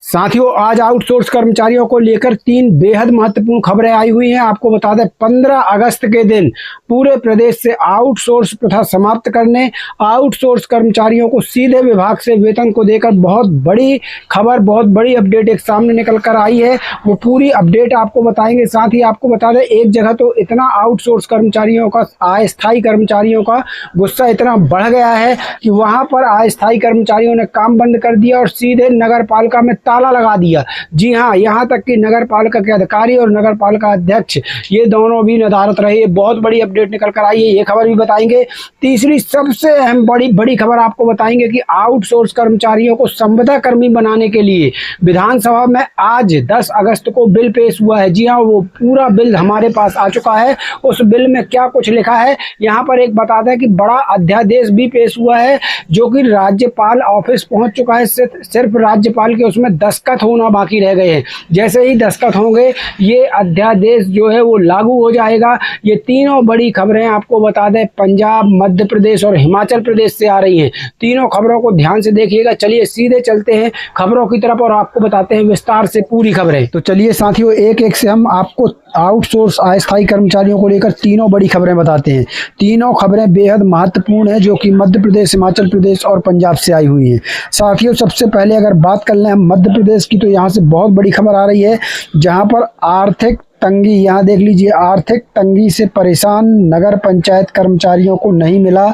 साथियों, आज आउटसोर्स कर्मचारियों को लेकर 3 बेहद महत्वपूर्ण खबरें आई हुई हैं। आपको बता दें 15 अगस्त के दिन पूरे प्रदेश से आउटसोर्स प्रथा समाप्त करने, आउटसोर्स कर्मचारियों को सीधे विभाग से वेतन को देकर बहुत बड़ी खबर, बहुत बड़ी अपडेट एक सामने निकल कर आई है। वो पूरी अपडेट आपको बताएंगे। साथ ही आपको बता दें, एक जगह तो इतना आउटसोर्स कर्मचारियों का, अस्थायी कर्मचारियों का गुस्सा इतना बढ़ गया है कि वहां पर अस्थायी कर्मचारियों ने काम बंद कर दिया और सीधे नगर पालिका में ताला लगा दिया। जी हाँ, यहाँ तक कि नगर पालिका के अधिकारी और नगर पालिका अध्यक्ष ये दोनों भी नदारत रहे। बहुत बड़ी अपडेट निकल कर आई है, ये खबर भी बताएंगे। तीसरी सबसे अहम बड़ी खबर आपको बताएंगे कि आउटसोर्स कर्मचारियों को संविदा कर्मी बनाने के लिए विधानसभा में आज 10 अगस्त को बिल पेश हुआ है। जी हाँ, वो पूरा बिल हमारे पास आ चुका है। उस बिल में क्या कुछ लिखा है यहाँ पर एक बता दें कि बड़ा अध्यादेश भी पेश हुआ है जो कि राज्यपाल ऑफिस पहुंच चुका है। सिर्फ राज्यपाल के उसमें दस्तखत होना बाकी रह गए हैं। जैसे ही दस्तखत होंगे ये अध्यादेश जो है वो लागू हो जाएगा। ये तीनों बड़ी खबरें आपको बता दें पंजाब, मध्य प्रदेश और हिमाचल प्रदेश से आ रही हैं। तीनों खबरों को ध्यान से देखिएगा। चलिए सीधे चलते हैं खबरों की तरफ और आपको बताते हैं विस्तार से पूरी खबरें। तो चलिए साथियों, एक एक से हम आपको आउटसोर्स अस्थायी कर्मचारियों को लेकर तीनों बड़ी खबरें बताते हैं। तीनों खबरें बेहद महत्वपूर्ण है जो कि मध्य प्रदेश, हिमाचल प्रदेश और पंजाब से आई हुई हैं। साथियों, सबसे पहले अगर बात कर लें हम मध्य प्रदेश की, तो यहाँ से बहुत बड़ी खबर आ रही है जहाँ पर आर्थिक तंगी, यहाँ देख लीजिए, आर्थिक तंगी से परेशान नगर पंचायत कर्मचारियों को नहीं मिला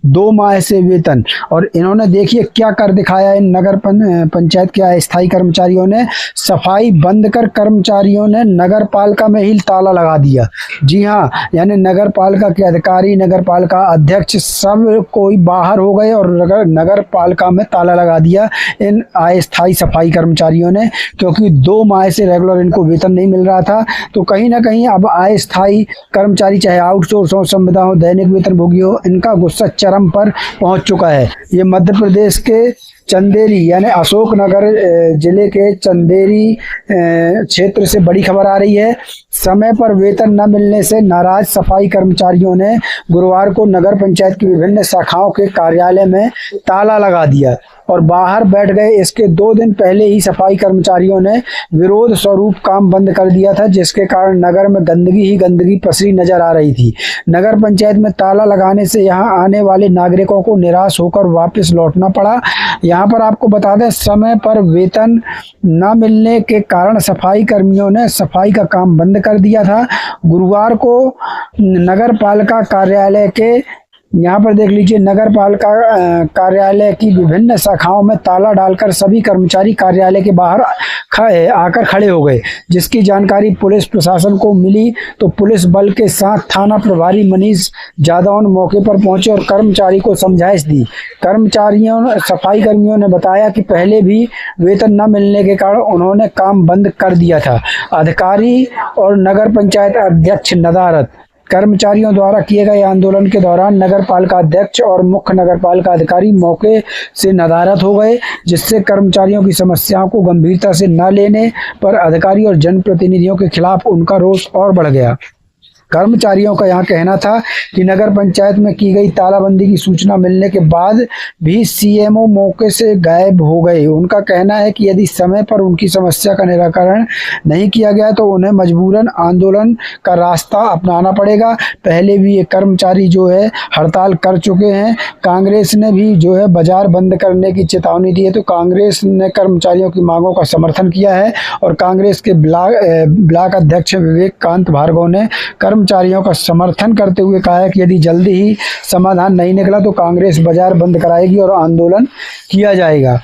2 माह से वेतन। और इन्होंने देखिए क्या कर दिखाया। इन नगर पंचायत के अस्थायी कर्मचारियों ने सफाई बंद कर कर्मचारियों ने नगर पालिका में ही ताला लगा दिया। जी हाँ, यानी नगर पालिका के अधिकारी, नगर पालिका अध्यक्ष सब कोई बाहर हो गए और नगर पालिका में ताला लगा दिया इन अस्थायी सफाई कर्मचारियों ने, क्योंकि 2 माह से रेगुलर इनको वेतन नहीं मिल रहा था। तो कहीं ना कहीं अब अस्थायी कर्मचारी, चाहे आउटसोर्स हो, संविदा हो, दैनिक वेतनभोगी हो, इनका गुस्सा चरम पर पहुंच चुका है। ये मध्य प्रदेश के चंदेरी यानी अशोकनगर जिले के चंदेरी क्षेत्र से बड़ी खबर आ रही है। समय पर वेतन न मिलने से नाराज सफाई कर्मचारियों ने गुरुवार को नगर पंचायत की विभिन्न शाखाओं के कार्यालय में ताला लगा दिया और बाहर बैठ गए। इसके 2 दिन पहले ही सफाई कर्मचारियों ने विरोध स्वरूप काम बंद कर दिया था, जिसके कारण नगर में गंदगी ही गंदगी पसरी नजर आ रही थी। नगर पंचायत में ताला लगाने से यहां आने वाले नागरिकों को निराश होकर वापस लौटना पड़ा। यहाँ पर आपको बता दें, समय पर वेतन न मिलने के कारण सफाई कर्मियों ने सफाई का काम बंद कर दिया था। गुरुवार को नगर पालिका कार्यालय के, यहाँ पर देख लीजिए, नगर पालिका कार्यालय की विभिन्न शाखाओं में ताला डालकर सभी कर्मचारी कार्यालय के बाहर आकर खड़े हो गए। जिसकी जानकारी पुलिस प्रशासन को मिली तो पुलिस बल के साथ थाना प्रभारी मनीष जादव मौके पर पहुंचे और कर्मचारी को समझाइश दी। सफाई कर्मियों ने बताया कि पहले भी वेतन न मिलने के कारण उन्होंने काम बंद कर दिया था। अधिकारी और नगर पंचायत अध्यक्ष नदारत। कर्मचारियों द्वारा किए गए आंदोलन के दौरान नगर पालिका अध्यक्ष और मुख्य नगर पालिका अधिकारी मौके से नदारत हो गए, जिससे कर्मचारियों की समस्याओं को गंभीरता से न लेने पर अधिकारी और जनप्रतिनिधियों के खिलाफ उनका रोष और बढ़ गया। कर्मचारियों का यहाँ कहना था कि नगर पंचायत में की गई तालाबंदी की सूचना मिलने के बाद भी सीएमओ मौके से गायब हो गए। उनका कहना है कि यदि समय पर उनकी समस्या का निराकरण नहीं किया गया तो उन्हें मजबूरन आंदोलन का रास्ता अपनाना पड़ेगा। पहले भी ये कर्मचारी जो है हड़ताल कर चुके हैं। कांग्रेस ने भी जो है बाजार बंद करने की चेतावनी दी है, तो कांग्रेस ने कर्मचारियों की मांगों का समर्थन किया है और कांग्रेस के ब्लॉक अध्यक्ष विवेकांत भार्गव ने कर्मचारियों का समर्थन करते हुए कहा है कि यदि जल्दी ही समाधान नहीं निकला तो कांग्रेस बाजार बंद कराएगी और आंदोलन किया जाएगा।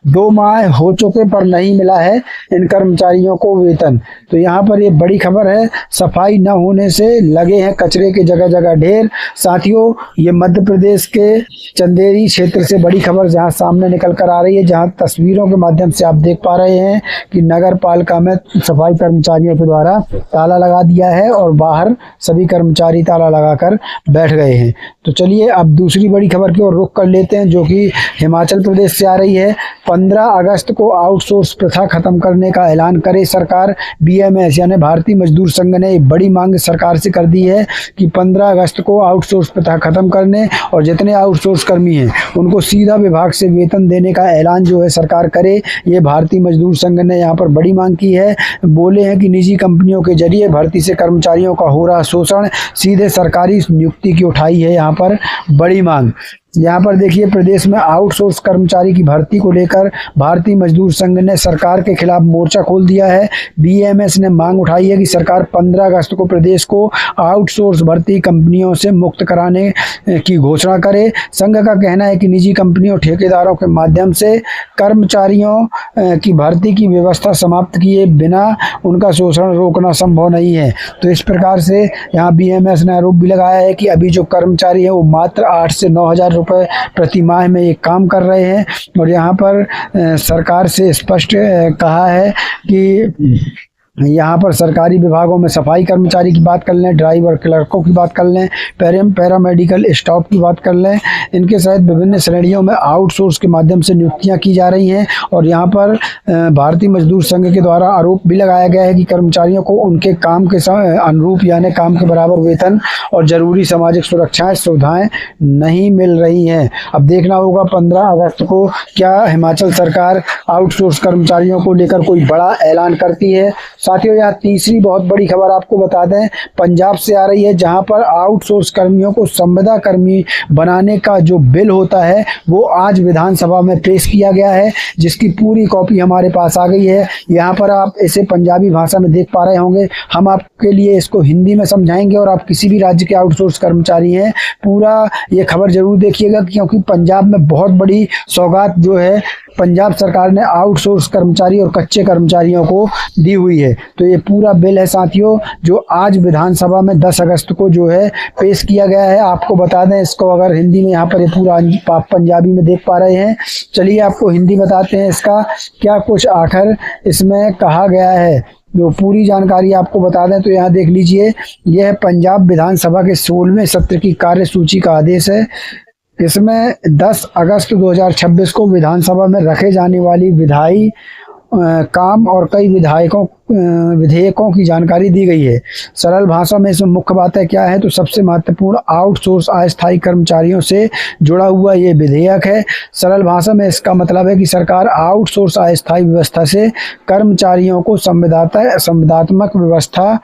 2 माह हो चुके पर नहीं मिला है इन कर्मचारियों को वेतन। तो यहाँ पर ये बड़ी खबर है, सफाई न होने से लगे हैं कचरे के जगह जगह ढेर। साथियों, ये मध्य प्रदेश के चंदेरी क्षेत्र से बड़ी खबर जहाँ सामने निकल कर आ रही है, जहाँ तस्वीरों के माध्यम से आप देख पा रहे हैं कि नगर पालिका में सफाई कर्मचारियों के द्वारा ताला लगा दिया है और बाहर सभी कर्मचारी ताला लगाकर बैठ गए हैं। तो चलिए अब दूसरी बड़ी खबर की ओर रुख कर लेते हैं, जो कि हिमाचल प्रदेश से आ रही है। 15 अगस्त को आउटसोर्स प्रथा खत्म करने का ऐलान करे सरकार। बीएमएस यानी भारतीय मजदूर संघ ने एक बड़ी मांग सरकार से कर दी है कि 15 अगस्त को आउटसोर्स प्रथा खत्म करने और जितने आउटसोर्स कर्मी हैं उनको सीधा विभाग से वेतन देने का ऐलान जो है सरकार करे। ये भारतीय मजदूर संघ ने यहाँ पर बड़ी मांग की है। बोले हैं कि निजी कंपनियों के जरिए भर्ती से कर्मचारियों का हो रहा शोषण, सीधे सरकारी नियुक्ति की उठाई है यहाँ पर बड़ी मांग। यहाँ पर देखिए, प्रदेश में आउटसोर्स कर्मचारी की भर्ती को लेकर भारतीय मजदूर संघ ने सरकार के खिलाफ मोर्चा खोल दिया है। बीएमएस ने मांग उठाई है कि सरकार 15 अगस्त को प्रदेश को आउटसोर्स भर्ती कंपनियों से मुक्त कराने की घोषणा करे। संघ का कहना है कि निजी कंपनियों ठेकेदारों के माध्यम से कर्मचारियों की भर्ती की व्यवस्था समाप्त किए बिना उनका शोषण रोकना संभव नहीं है। तो इस प्रकार से यहाँ बीएमएस ने आरोप भी लगाया है कि अभी जो कर्मचारी है वो मात्र 8 से 9 हज़ार रुपये प्रति माह में ये काम कर रहे हैं। और यहाँ पर सरकार से स्पष्ट कहा है कि यहाँ पर सरकारी विभागों में सफाई कर्मचारी की बात कर लें, ड्राइवर क्लर्कों की बात कर लें, पैरामेडिकल स्टाफ की बात कर लें, इनके सहित विभिन्न श्रेणियों में आउटसोर्स के माध्यम से नियुक्तियां की जा रही हैं। और यहाँ पर भारतीय मजदूर संघ के द्वारा आरोप भी लगाया गया है कि कर्मचारियों को उनके काम के अनुरूप यानी काम के बराबर वेतन और जरूरी सामाजिक सुरक्षाएं सुविधाएं नहीं मिल रही हैं। अब देखना होगा 15 अगस्त को क्या हिमाचल सरकार आउटसोर्स कर्मचारियों को लेकर कोई बड़ा ऐलान करती है। साथियों, यहाँ तीसरी बहुत बड़ी खबर आपको बता दें, पंजाब से आ रही है, जहां पर आउटसोर्स कर्मियों को संविदा कर्मी बनाने का जो बिल होता है वो आज विधानसभा में पेश किया गया है, जिसकी पूरी कॉपी हमारे पास आ गई है। यहाँ पर आप इसे पंजाबी भाषा में देख पा रहे होंगे। हम आपके लिए इसको हिंदी में समझाएंगे और आप किसी भी राज्य के आउटसोर्स कर्मचारी हैं, पूरा ये खबर जरूर देखिएगा, क्योंकि पंजाब में बहुत बड़ी सौगात जो है पंजाब सरकार ने आउटसोर्स कर्मचारी और कच्चे कर्मचारियों को दी हुई है। तो ये पूरा बिल है साथियों, जो आज विधानसभा में 10 अगस्त को जो है पेश किया गया है। आपको बता दें, इसको अगर हिंदी में यहाँ पर ये पूरा आप पंजाबी में देख पा रहे हैं। चलिए आपको हिंदी बताते हैं इसका क्या कुछ आखिर इसमें कहा गया है। जो पूरी जानकारी आपको बता दें तो यहाँ देख लीजिए, यह पंजाब विधानसभा के 16वें सत्र की कार्यसूची का आदेश है। इसमें 10 अगस्त 2026 को विधानसभा में रखे जाने वाली विधायी काम और कई विधेयकों की जानकारी दी गई है। सरल भाषा में इसमें मुख्य बातें क्या है, तो सबसे महत्वपूर्ण आउटसोर्स अस्थायी कर्मचारियों से जुड़ा हुआ ये विधेयक है। सरल भाषा में इसका मतलब है कि सरकार आउटसोर्स अस्थायी व्यवस्था से कर्मचारियों को संविदात्मक व्यवस्था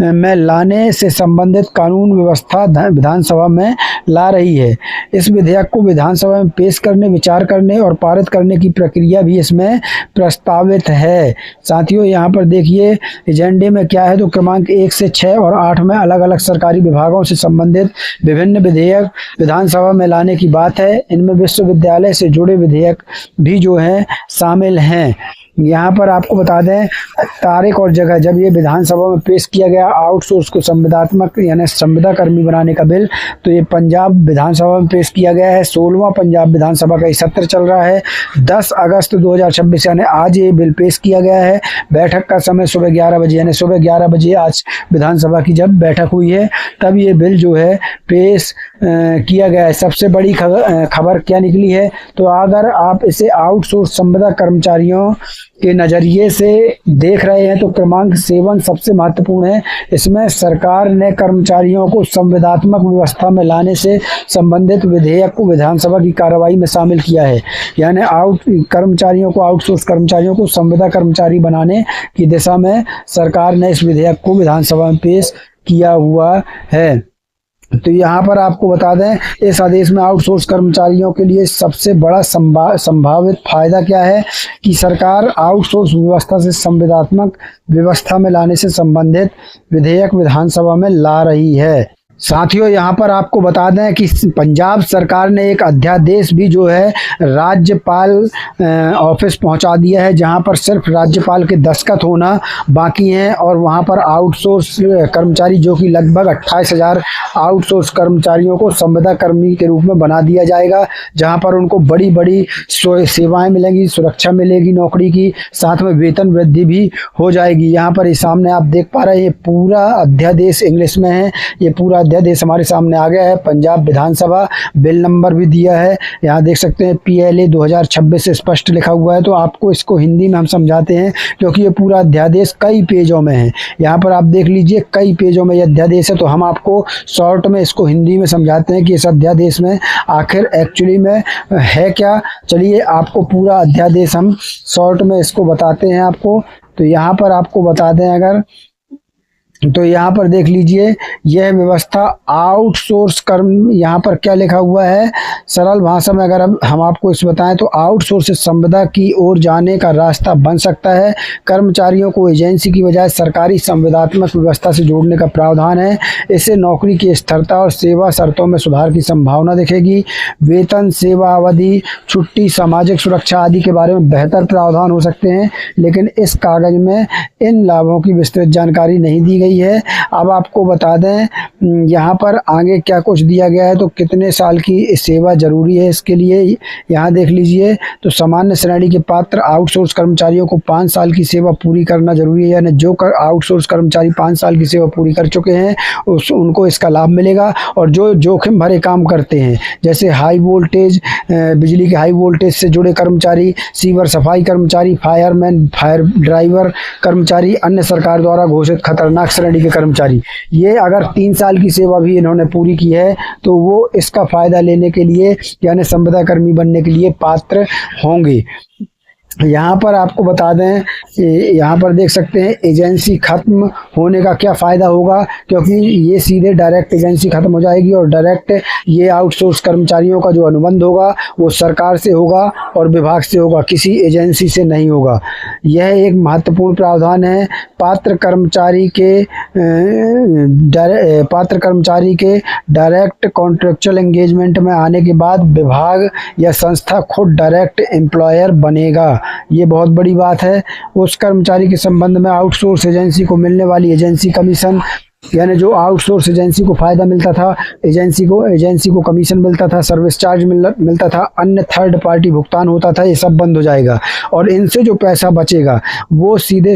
में लाने से संबंधित कानून व्यवस्था विधानसभा में ला रही है। इस विधेयक को विधानसभा में पेश करने, विचार करने और पारित करने की प्रक्रिया भी इसमें प्रस्तावित है। साथियों, यहाँ पर देखिए एजेंडे में क्या है, तो क्रमांक 1 से 6 और 8 में अलग अलग सरकारी विभागों से संबंधित विभिन्न विधेयक विधानसभा में लाने की बात है। इनमें विश्वविद्यालय से जुड़े विधेयक भी जो हैं शामिल हैं। यहाँ पर आपको बता दें तारीख और जगह जब ये विधानसभा में पेश किया गया आउटसोर्स को संविदात्मक यानी संविदा कर्मी बनाने का बिल, तो ये पंजाब विधानसभा में पेश किया गया है। 16वां पंजाब विधानसभा का सत्र चल रहा है। 10 अगस्त 2026 यानी आज ये बिल पेश किया गया है। बैठक का समय सुबह 11 बजे यानी सुबह 11 बजे आज विधानसभा की जब बैठक हुई है तब ये बिल जो है पेश किया गया है। सबसे बड़ी खबर क्या निकली है, तो अगर आप इसे आउटसोर्स संविदा कर्मचारियों के नज़रिए से देख रहे हैं तो क्रमांक 7 सबसे महत्वपूर्ण है। इसमें सरकार ने कर्मचारियों को संविदात्मक व्यवस्था में लाने से संबंधित विधेयक को विधानसभा की कार्रवाई में शामिल किया है। यानी आउटसोर्स कर्मचारियों को संविदा कर्मचारी बनाने की दिशा में सरकार ने इस विधेयक को विधानसभा में पेश किया हुआ है। तो यहाँ पर आपको बता दें इस आदेश में आउटसोर्स कर्मचारियों के लिए सबसे बड़ा संभावित फायदा क्या है कि सरकार आउटसोर्स व्यवस्था से संविदात्मक व्यवस्था में लाने से संबंधित विधेयक विधानसभा में ला रही है। साथियों, यहाँ पर आपको बता दें कि पंजाब सरकार ने एक अध्यादेश भी जो है राज्यपाल ऑफिस पहुँचा दिया है, जहाँ पर सिर्फ राज्यपाल के दस्तखत होना बाकी हैं और वहाँ पर आउटसोर्स कर्मचारी जो कि लगभग 28,000 आउटसोर्स कर्मचारियों को संविदा कर्मी के रूप में बना दिया जाएगा, जहाँ पर उनको बड़ी बड़ी सेवाएं मिलेंगी, सुरक्षा मिलेगी नौकरी की, साथ में वेतन वृद्धि भी हो जाएगी। यहाँ पर इस सामने आप देख पा रहे हैं, ये पूरा अध्यादेश इंग्लिश में है, ये पूरा अध्यादेश हमारे सामने आ गया है। पंजाब विधानसभा बिल नंबर भी दिया है, यहाँ देख सकते हैं PLA 2026 से स्पष्ट लिखा हुआ है। तो आपको इसको हिंदी में हम समझाते हैं क्योंकि ये पूरा अध्यादेश कई पेजों में है। यहाँ पर आप देख लीजिए कई पेजों में ये अध्यादेश है, तो हम आपको शॉर्ट में इसको हिंदी में समझाते हैं कि इस अध्यादेश में आखिर एक्चुअली में है क्या। चलिए आपको पूरा अध्यादेश हम शॉर्ट में इसको बताते हैं आपको। तो यहाँ पर आपको बता दें, अगर तो यहाँ पर देख लीजिए यह व्यवस्था आउटसोर्स कर्म, यहाँ पर क्या लिखा हुआ है सरल भाषा में अगर हम आपको इस बताएं तो आउटसोर्स संविदा की ओर जाने का रास्ता बन सकता है। कर्मचारियों को एजेंसी की बजाय सरकारी संविदात्मक व्यवस्था से जोड़ने का प्रावधान है। इससे नौकरी की स्थिरता और सेवा शर्तों में सुधार की संभावना दिखेगी। वेतन, सेवा अवधि, छुट्टी, सामाजिक सुरक्षा आदि के बारे में बेहतर प्रावधान हो सकते हैं, लेकिन इस कागज में इन लाभों की विस्तृत जानकारी नहीं दी गई है। अब आपको बता दें यहाँ पर आगे क्या कुछ दिया गया है, तो कितने साल की सेवा जरूरी है इसके लिए यहाँ देख लीजिए। तो सामान्य श्रेणी के पात्र आउटसोर्स कर्मचारियों को 5 साल की सेवा पूरी करना जरूरी है, यानी जो आउटसोर्स कर्मचारी 5 साल की सेवा पूरी कर चुके हैं उनको इसका लाभ मिलेगा। और जो जोखिम भरे काम करते हैं, जैसे हाई वोल्टेज, बिजली के हाई वोल्टेज से जुड़े कर्मचारी, सीवर सफाई कर्मचारी, फायरमैन, फायर ड्राइवर कर्मचारी, अन्य सरकार द्वारा घोषित खतरनाक श्रेणी के कर्मचारी, ये अगर 3 साल की सेवा भी इन्होंने पूरी की है तो वो इसका फायदा लेने के लिए यानी संविदा कर्मी बनने के लिए पात्र होंगे। यहाँ पर आपको बता दें, यहाँ पर देख सकते हैं एजेंसी खत्म होने का क्या फ़ायदा होगा, क्योंकि ये सीधे डायरेक्ट एजेंसी खत्म हो जाएगी और डायरेक्ट ये आउटसोर्स कर्मचारियों का जो अनुबंध होगा वो सरकार से होगा और विभाग से होगा, किसी एजेंसी से नहीं होगा। यह एक महत्वपूर्ण प्रावधान है। पात्र कर्मचारी के डायरेक्ट कॉन्ट्रेक्चुअल एंगेजमेंट में आने के बाद विभाग या संस्था खुद डायरेक्ट एम्प्लॉयर बनेगा। ये बहुत बड़ी बात है। उस कर्मचारी के संबंध में आउटसोर्स एजेंसी को मिलने वाली एजेंसी कमीशन, यानी जो आउटसोर्स एजेंसी को फायदा मिलता था, एजेंसी को कमीशन मिलता था, सर्विस चार्ज मिलता था, अन्य थर्ड पार्टी भुगतान होता था, ये सब बंद हो जाएगा और इनसे जो पैसा बचेगा वो सीधे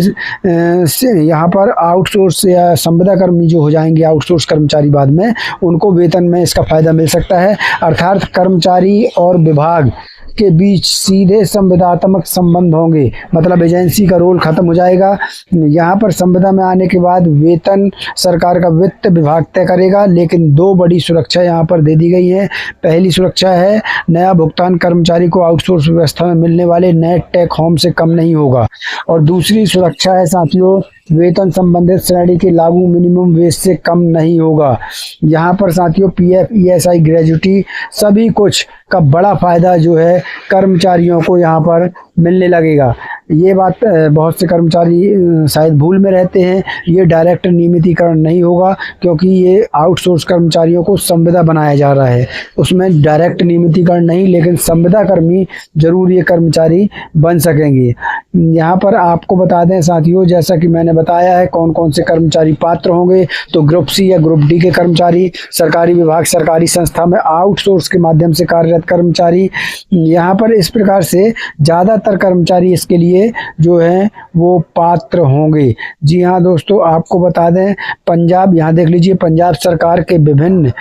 यहाँ पर आउटसोर्स या संविदा कर्मी जो हो जाएंगे, आउटसोर्स कर्मचारी बाद में उनको वेतन में इसका फायदा मिल सकता है। अर्थात कर्मचारी और विभाग के बीच सीधे संविदात्मक संबंध होंगे, मतलब एजेंसी का रोल खत्म हो जाएगा। यहाँ पर संविदा में आने के बाद वेतन सरकार का वित्त विभाग तय करेगा, लेकिन 2 बड़ी सुरक्षा यहाँ पर दे दी गई है। पहली सुरक्षा है नया भुगतान कर्मचारी को आउटसोर्स व्यवस्था में मिलने वाले नेट टेक होम से कम नहीं होगा, और दूसरी सुरक्षा है साथियों वेतन संबंधित श्रेणी के लागू मिनिमम वेज से कम नहीं होगा। यहाँ पर साथियों PF, ESI, ग्रेजुटी सभी कुछ का बड़ा फायदा जो है कर्मचारियों को यहाँ पर मिलने लगेगा। ये बात बहुत से कर्मचारी शायद भूल में रहते हैं, ये डायरेक्ट नियमितीकरण नहीं होगा क्योंकि ये आउटसोर्स कर्मचारियों को संविदा बनाया जा रहा है, उसमें डायरेक्ट नियमितीकरण नहीं, लेकिन संविदा कर्मी जरूर ये कर्मचारी बन सकेंगे। यहाँ पर आपको बता दें साथियों, जैसा कि मैंने बताया है कौन कौन से कर्मचारी पात्र होंगे, तो ग्रुप C या ग्रुप D के कर्मचारी, सरकारी विभाग, सरकारी संस्था में आउटसोर्स के माध्यम से कार्यरत कर्मचारी। यहाँ पर इस प्रकार से ज़्यादातर कर्मचारी इसके लिए जो है वो पात्र होंगे। जी हाँ दोस्तों, आपको बता दें पंजाब, यहाँ देख लीजिए पंजाब सरकार के विभिन्न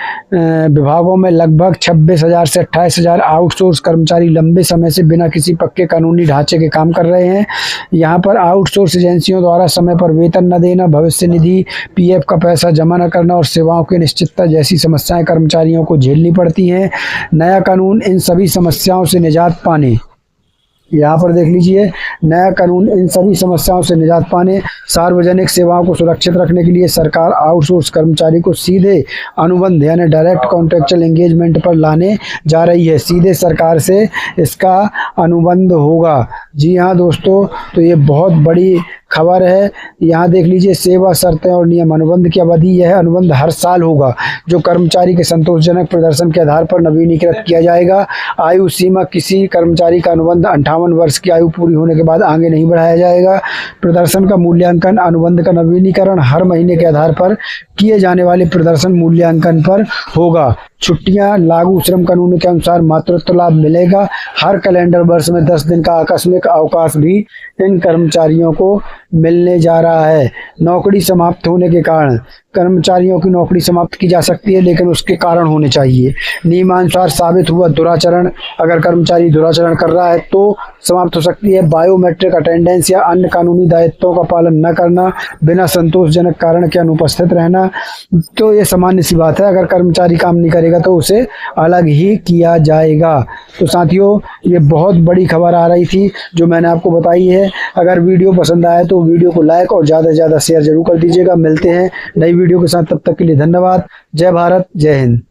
विभागों में लगभग 26,000 से 28,000 आउटसोर्स कर्मचारी लंबे समय से बिना किसी पक्के कानूनी ढांचे के काम कर रहे हैं। यहाँ पर आउटसोर्स एजेंसियों द्वारा समय पर वेतन न देना, भविष्य निधि, PF का पैसा जमा न करना और सेवाओं की निश्चितता जैसी समस्याएं कर्मचारियों को झेलनी पड़ती हैं। नया कानून इन सभी समस्याओं से निजात पाने, यहाँ पर देख लीजिए नया कानून इन सभी समस्याओं से निजात पाने, सार्वजनिक सेवाओं को सुरक्षित रखने के लिए सरकार आउटसोर्स कर्मचारी को सीधे अनुबंध यानी डायरेक्ट कॉन्ट्रेक्चुअल एंगेजमेंट पर लाने जा रही है। सीधे सरकार से इसका अनुबंध होगा। जी हाँ दोस्तों, तो ये बहुत बड़ी खबर है। यहाँ देख लीजिए, सेवा शर्तें और नियम। अनुबंध की अवधि, यह अनुबंध हर साल होगा जो कर्मचारी के संतोषजनक प्रदर्शन के आधार पर नवीनीकृत किया जाएगा। आयु सीमा, किसी कर्मचारी का अनुबंध 58 वर्ष की आयु पूरी होने के बाद आगे नहीं बढ़ाया जाएगा। प्रदर्शन का मूल्यांकन, अनुबंध का नवीनीकरण हर महीने के आधार पर किए जाने वाले प्रदर्शन मूल्यांकन पर होगा। छुट्टियां, लागू श्रम कानून के अनुसार मातृत्व लाभ मिलेगा। हर कैलेंडर वर्ष में 10 दिन का आकस्मिक अवकाश भी इन कर्मचारियों को मिलने जा रहा है। नौकरी समाप्त होने के कारण, कर्मचारियों की नौकरी समाप्त की जा सकती है लेकिन उसके कारण होने चाहिए। नियमानुसार साबित हुआ दुराचरण, अगर कर्मचारी दुराचरण कर रहा है तो समाप्त हो सकती है। बायोमेट्रिक अटेंडेंस या अन्य कानूनी दायित्वों का पालन न करना, बिना संतोषजनक कारण के अनुपस्थित रहना, तो ये सामान्य सी बात है। अगर कर्मचारी काम नहीं करेगा तो उसे अलग ही किया जाएगा। तो साथियों, ये बहुत बड़ी खबर आ रही थी जो मैंने आपको बताई है। अगर वीडियो पसंद आए तो वीडियो को लाइक और ज़्यादा से ज़्यादा शेयर जरूर कर दीजिएगा। मिलते हैं नई वीडियो के साथ, तब तक के लिए धन्यवाद। जय भारत, जय हिंद।